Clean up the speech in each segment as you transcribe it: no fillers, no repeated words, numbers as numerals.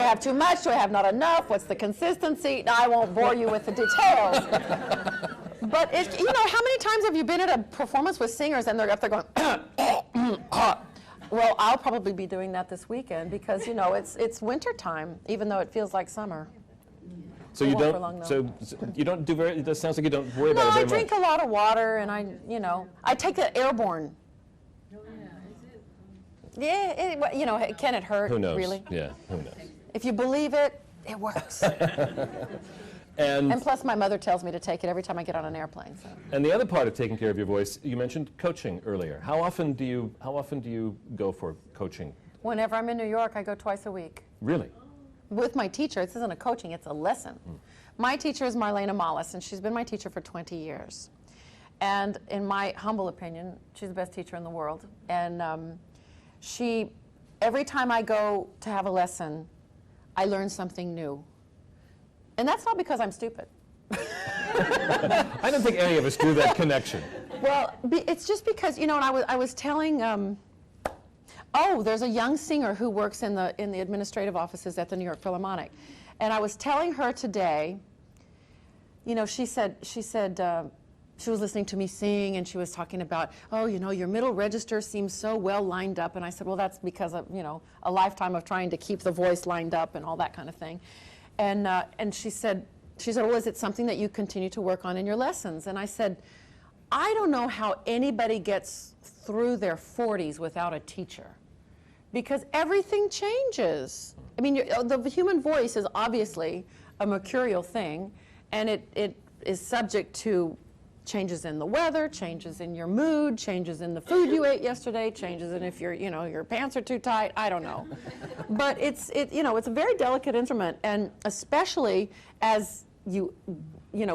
have too much? Do I have not enough? What's the consistency? No, I won't bore you with the details. But, you know, how many times have you been at a performance with singers and they're up there going, well, I'll probably be doing that this weekend because, you know, it's winter time, even though it feels like summer. So you don't. So you don't do very. It sounds like you don't worry about it very much. No, I drink a lot of water, and I take the airborne. Yeah, you know, can it hurt? Who knows? Really? Yeah, who knows? If you believe it, it works. And plus, my mother tells me to take it every time I get on an airplane. So. And the other part of taking care of your voice, you mentioned coaching earlier. How often do you go for coaching? Whenever I'm in New York, I go twice a week. Really? With my teacher. This isn't a coaching, it's a lesson. My teacher is Marlena Mollis, and she's been my teacher for 20 years. And in my humble opinion, she's the best teacher in the world. And every time I go to have a lesson, I learn something new. And that's not because I'm stupid. I don't think any of us do that connection. Well, it's just because, you know, and I was telling, there's a young singer who works in the administrative offices at the New York Philharmonic. And I was telling her today, you know, she said she was listening to me sing, and she was talking about, oh, you know, your middle register seems so well lined up. And I said, well, that's because of, you know, a lifetime of trying to keep the voice lined up and all that kind of thing. And she said, well, is it something that you continue to work on in your lessons? And I said, I don't know how anybody gets through their 40s without a teacher, because everything changes. I mean, the human voice is obviously a mercurial thing, and it is subject to changes in the weather, changes in your mood, changes in the food you ate yesterday, changes in if your pants are too tight, I don't know. But it's a very delicate instrument, and especially as you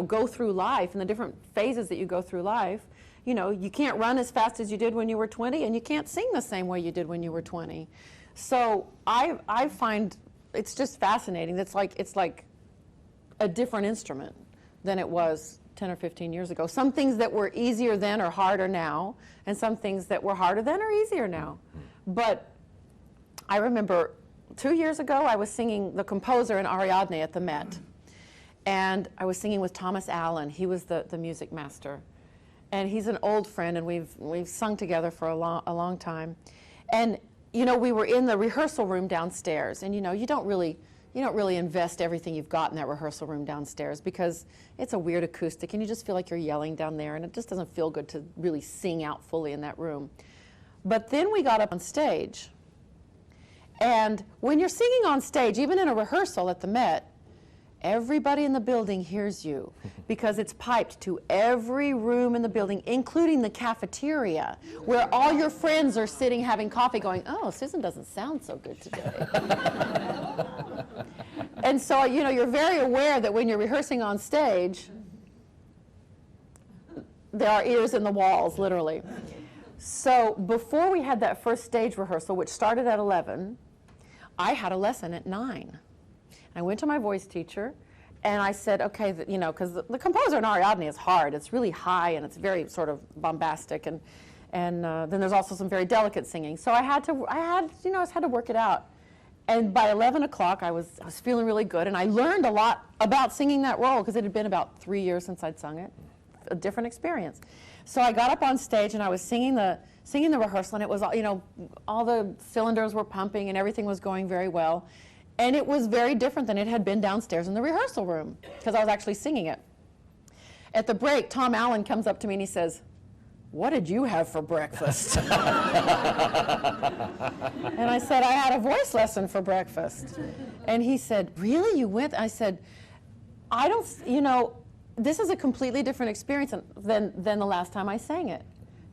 go through life and the different phases that you go through life, you know, you can't run as fast as you did when you were 20, and you can't sing the same way you did when you were 20. So I find it's just fascinating. It's like a different instrument than it was 10 or 15 years ago. Some things that were easier then are harder now, and some things that were harder then are easier now. But I remember 2 years ago, I was singing the composer in Ariadne at the Met. And I was singing with Thomas Allen. He was the music master. And he's an old friend, and we've sung together for a long time. And you know, we were in the rehearsal room downstairs, and you know, you don't really invest everything you've got in that rehearsal room downstairs, because it's a weird acoustic, and you just feel like you're yelling down there, and it just doesn't feel good to really sing out fully in that room. But then we got up on stage, and when you're singing on stage, even in a rehearsal at the Met, everybody in the building hears you, because it's piped to every room in the building, including the cafeteria, where all your friends are sitting having coffee going, oh, Susan doesn't sound so good today. And so, you know, you're very aware that when you're rehearsing on stage, there are ears in the walls, literally. So before we had that first stage rehearsal, which started at 11, I had a lesson at 9. I went to my voice teacher, and I said, okay, you know, because the composer in Ariadne is hard. It's really high, and it's very sort of bombastic, and then there's also some very delicate singing. So I had to work it out. And by 11 o'clock, I was feeling really good, and I learned a lot about singing that role, because it had been about 3 years since I'd sung it, a different experience. So I got up on stage, and I was singing the rehearsal, and it was, you know, all the cylinders were pumping, and everything was going very well. And it was very different than it had been downstairs in the rehearsal room, because I was actually singing it. At the break, Tom Allen comes up to me and he says, what did you have for breakfast? And I said, I had a voice lesson for breakfast. And he said, really, you went? I said, I don't, you know, this is a completely different experience than the last time I sang it.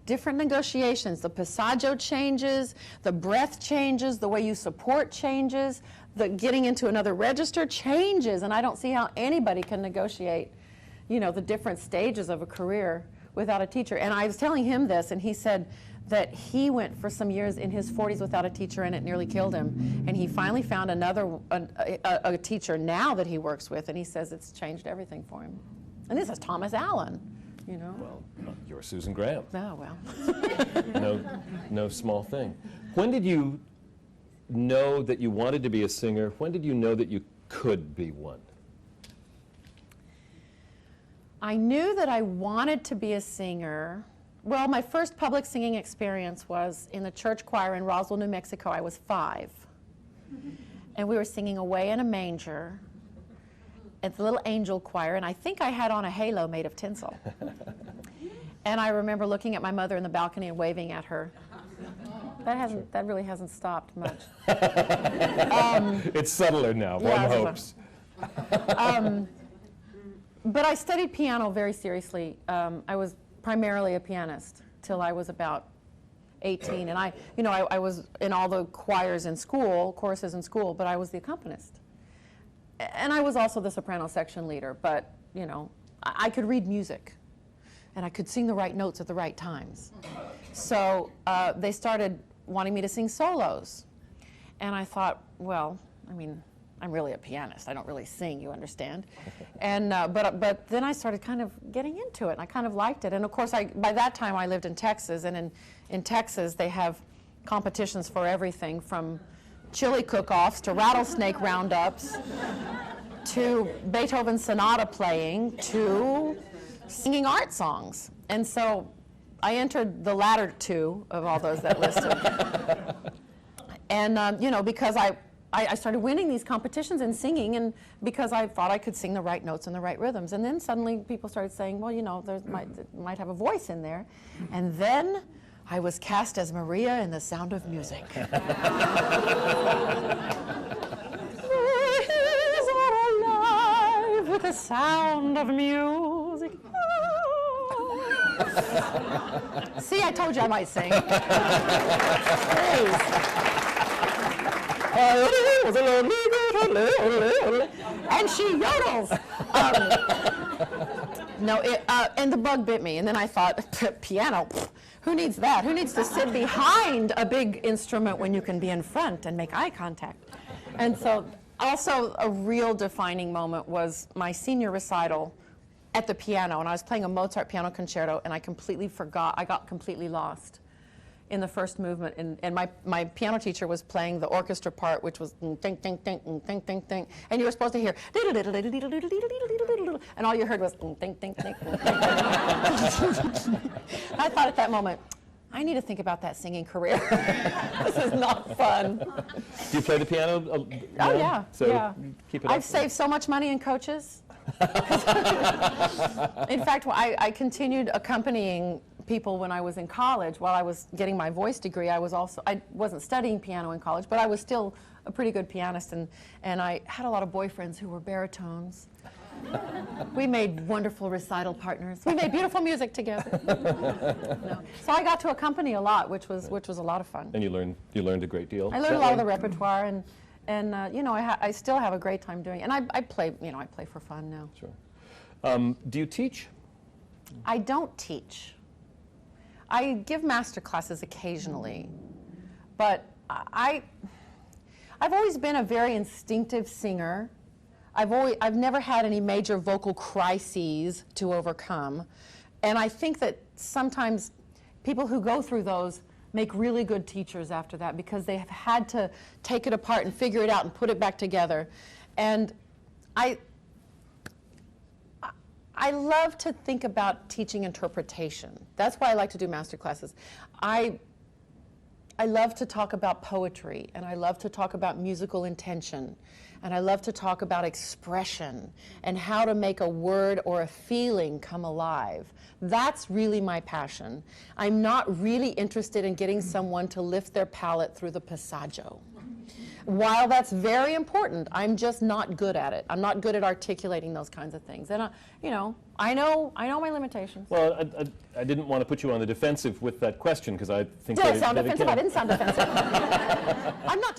Different negotiations, the passaggio changes, the breath changes, the way you support changes, the getting into another register changes, and I don't see how anybody can negotiate, you know, the different stages of a career without a teacher. And I was telling him this, and he said that he went for some years in his 40s without a teacher, and it nearly killed him. And he finally found a teacher now that he works with, and he says it's changed everything for him. And this is Thomas Allen. You know? Well, you're Susan Graham. Oh, well. No small thing. When did you know that you wanted to be a singer? When did you know that you could be one? I knew that I wanted to be a singer. Well, my first public singing experience was in the church choir in Roswell, New Mexico. I was 5. And we were singing Away in a Manger at the little angel choir, and I think I had on a halo made of tinsel. And I remember looking at my mother in the balcony and waving at her. That really hasn't stopped much. It's subtler now, one hopes. But I studied piano very seriously. I was primarily a pianist till I was about 18, and I was in all the choirs in school, choruses in school, but I was the accompanist. And I was also the soprano section leader, but I could read music, and I could sing the right notes at the right times. So they started wanting me to sing solos, and I thought, well, I mean, I'm really a pianist. I don't really sing, you understand. And but then I started kind of getting into it, and I kind of liked it. And of course, by that time I lived in Texas, and in Texas they have competitions for everything from chili cook-offs to rattlesnake roundups to Beethoven sonata playing to singing art songs. And so I entered the latter 2 of all those that listed. And because I started winning these competitions and singing, and because I thought I could sing the right notes and the right rhythms. And then suddenly people started saying, well, there might have a voice in there. And then I was cast as Maria in The Sound of Music. Alive with the sound of music. See, I told you I might sing. And she yodels. And the bug bit me. And then I thought, piano, who needs that? Who needs to sit behind a big instrument when you can be in front and make eye contact? And so also a real defining moment was my senior recital at the piano. And I was playing a Mozart piano concerto, and I completely forgot. I got completely lost in the first movement, and my piano teacher was playing the orchestra part, which was ding, ding, ding, ding, ding, ding, ding, and you were supposed to hear, and all you heard was ding, ding, ding, ding. I thought at that moment, I need to think about that singing career. This is not fun. Do you play the piano? Oh yeah, so yeah. Keep it up. I've saved so much money in coaches. In fact, I continued accompanying people when I was in college. While I was getting my voice degree, I wasn't studying piano in college, but I was still a pretty good pianist, and I had a lot of boyfriends who were baritones. We made wonderful recital partners. We made beautiful music together. So I got to accompany a lot, which was a lot of fun. And you learned a great deal. I learned a lot of the repertoire, and I still have a great time doing it. And I play for fun now. Sure. Do you teach? I don't teach. I give master classes occasionally, but I've always been a very instinctive singer. I've never had any major vocal crises to overcome, and I think that sometimes people who go through those make really good teachers after that, because they have had to take it apart and figure it out and put it back together. And I love to think about teaching interpretation. That's why I like to do master classes. I love to talk about poetry, and I love to talk about musical intention, and I love to talk about expression and how to make a word or a feeling come alive. That's really my passion. I'm not really interested in getting someone to lift their palate through the passaggio. While that's very important, I'm just not good at it. I'm not good at articulating those kinds of things. And I know my limitations. Well, I didn't want to put you on the defensive with that question, because I think Did I sound defensive? I didn't sound defensive. I'm not